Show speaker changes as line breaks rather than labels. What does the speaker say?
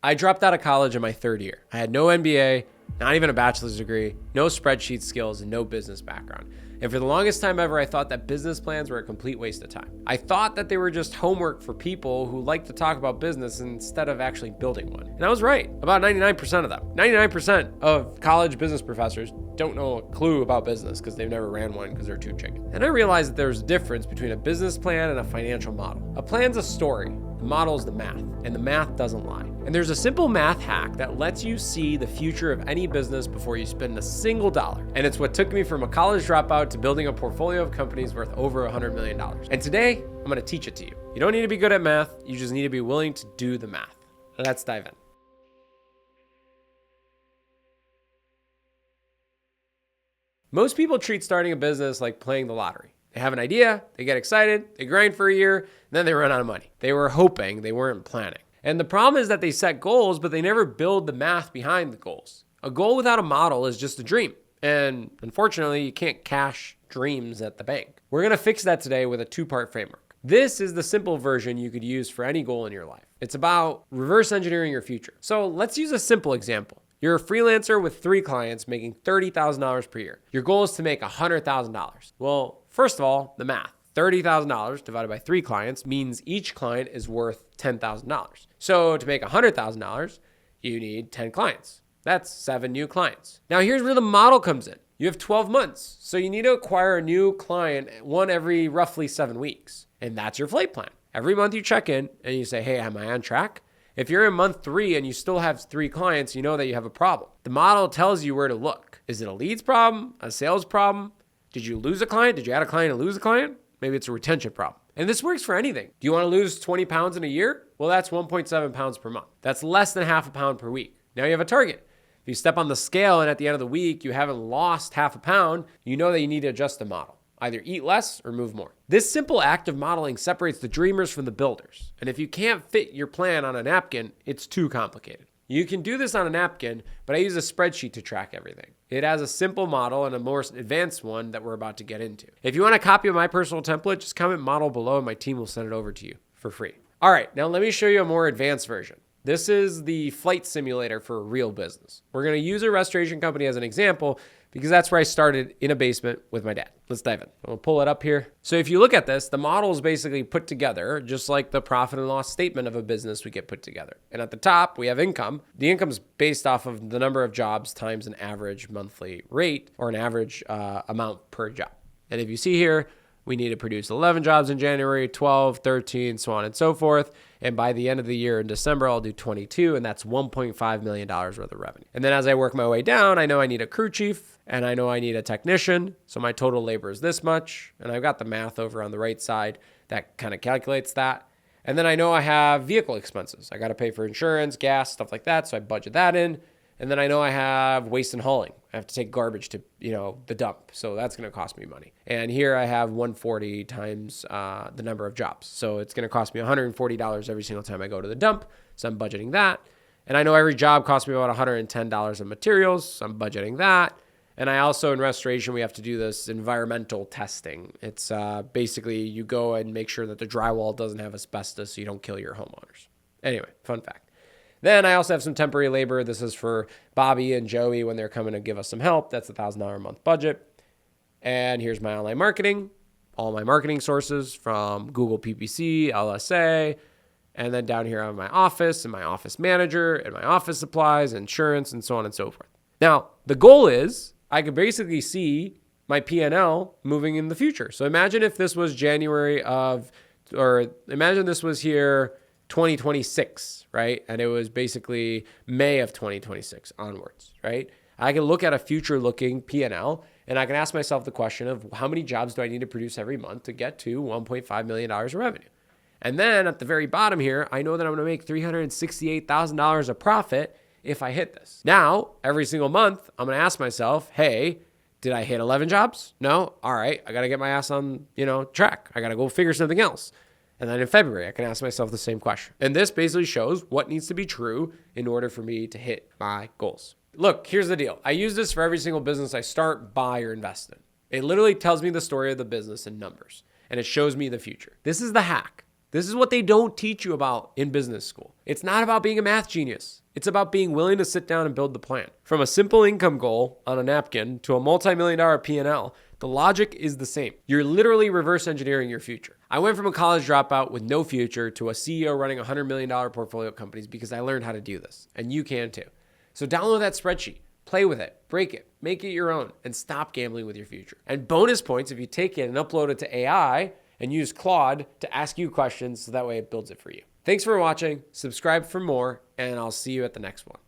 I dropped out of college in my third year. I had no MBA, not even a bachelor's degree, no spreadsheet skills, and no business background. And for the longest time ever, I thought that business plans were a complete waste of time. I thought that they were just homework for people who like to talk about business instead of actually building one. And I was right, about 99% of them. 99% of college business professors don't know a clue about business because they've never ran one because they're too chicken. And I realized that there's a difference between a business plan and a financial model. A plan's a story, the model is the math, and the math doesn't lie. And there's a simple math hack that lets you see the future of any business before you spend a single dollar. And it's what took me from a college dropout to building a portfolio of companies worth over $100 million. And today, I'm gonna teach it to you. You don't need to be good at math, you just need to be willing to do the math. Let's dive in. Most people treat starting a business like playing the lottery. They have an idea, they get excited, they grind for a year, and then they run out of money. They were hoping, they weren't planning. And the problem is that they set goals, but they never build the math behind the goals. A goal without a model is just a dream. And unfortunately, you can't cash dreams at the bank. We're gonna fix that today with a two-part framework. This is the simple version you could use for any goal in your life. It's about reverse engineering your future. So let's use a simple example. You're a freelancer with 3 clients making $30,000 per year. Your goal is to make $100,000. Well, first of all, the math. $30,000 divided by 3 clients means each client is worth $10,000. So to make $100,000, you need 10 clients. That's 7 new clients. Now here's where the model comes in. You have 12 months, so you need to acquire a new client, one every roughly 7 weeks. And that's your flight plan. Every month you check in and you say, hey, am I on track? If you're in month 3 and you still have 3 clients, you know that you have a problem. The model tells you where to look. Is it a leads problem? A sales problem? Did you lose a client? Did you add a client and lose a client? Maybe it's a retention problem. And this works for anything. Do you want to lose 20 pounds in a year? Well, that's 1.7 pounds per month. That's less than half a pound per week. Now you have a target. If you step on the scale and at the end of the week, you haven't lost half a pound, you know that you need to adjust the model. Either eat less or move more. This simple act of modeling separates the dreamers from the builders. And if you can't fit your plan on a napkin, it's too complicated. You can do this on a napkin, but I use a spreadsheet to track everything. It has a simple model and a more advanced one that we're about to get into. If you want a copy of my personal template, just comment model below and my team will send it over to you for free. All right, now let me show you a more advanced version. This is the flight simulator for a real business. We're gonna use a restoration company as an example because that's where I started, in a basement with my dad. Let's dive in. I'll pull it up here. So if you look at this, the model is basically put together just like the profit and loss statement of a business we get put together. And at the top, we have income. The income is based off of the number of jobs times an average monthly rate or an average amount per job. And if you see here, we need to produce 11 jobs in January, 12, 13, so on and so forth. And by the end of the year in December, I'll do 22, and that's $1.5 million worth of revenue. And then as I work my way down, I know I need a crew chief, and I know I need a technician. So my total labor is this much. And I've got the math over on the right side that kind of calculates that. And then I know I have vehicle expenses. I got to pay for insurance, gas, stuff like that. So I budget that in. And then I know I have waste and hauling. I have to take garbage to, the dump. So that's going to cost me money. And here I have 140 times the number of jobs. So it's going to cost me $140 every single time I go to the dump. So I'm budgeting that. And I know every job costs me about $110 in materials. So I'm budgeting that. And I also, in restoration, we have to do this environmental testing. It's basically you go and make sure that the drywall doesn't have asbestos so you don't kill your homeowners. Anyway, fun fact. Then I also have some temporary labor. This is for Bobby and Joey when they're coming to give us some help. That's a $1,000 a month budget. And here's my online marketing, all my marketing sources from Google PPC, LSA, and then down here I have my office and my office manager and my office supplies, insurance, and so on and so forth. Now, the goal is I could basically see my P&L moving in the future. So imagine if this was imagine this was here 2026, right? And it was basically May of 2026 onwards, right? I can look at a future looking P&L and I can ask myself the question of how many jobs do I need to produce every month to get to $1.5 million of revenue? And then at the very bottom here, I know that I'm going to make $368,000 of profit if I hit this. Now, every single month, I'm going to ask myself, hey, did I hit 11 jobs? No? All right. I got to get my ass on, track. I got to go figure something else. And then in February, I can ask myself the same question. And this basically shows what needs to be true in order for me to hit my goals. Look, here's the deal. I use this for every single business I start, buy, or invest in. It literally tells me the story of the business in numbers, and it shows me the future. This is the hack. This is what they don't teach you about in business school. It's not about being a math genius. It's about being willing to sit down and build the plan. From a simple income goal on a napkin to a multi-million-dollar P&L, the logic is the same. You're literally reverse engineering your future. I went from a college dropout with no future to a CEO running $100 million portfolio companies because I learned how to do this. And you can too. So download that spreadsheet, play with it, break it, make it your own, and stop gambling with your future. And bonus points if you take it and upload it to AI and use Claude to ask you questions so that way it builds it for you. Thanks for watching, subscribe for more, and I'll see you at the next one.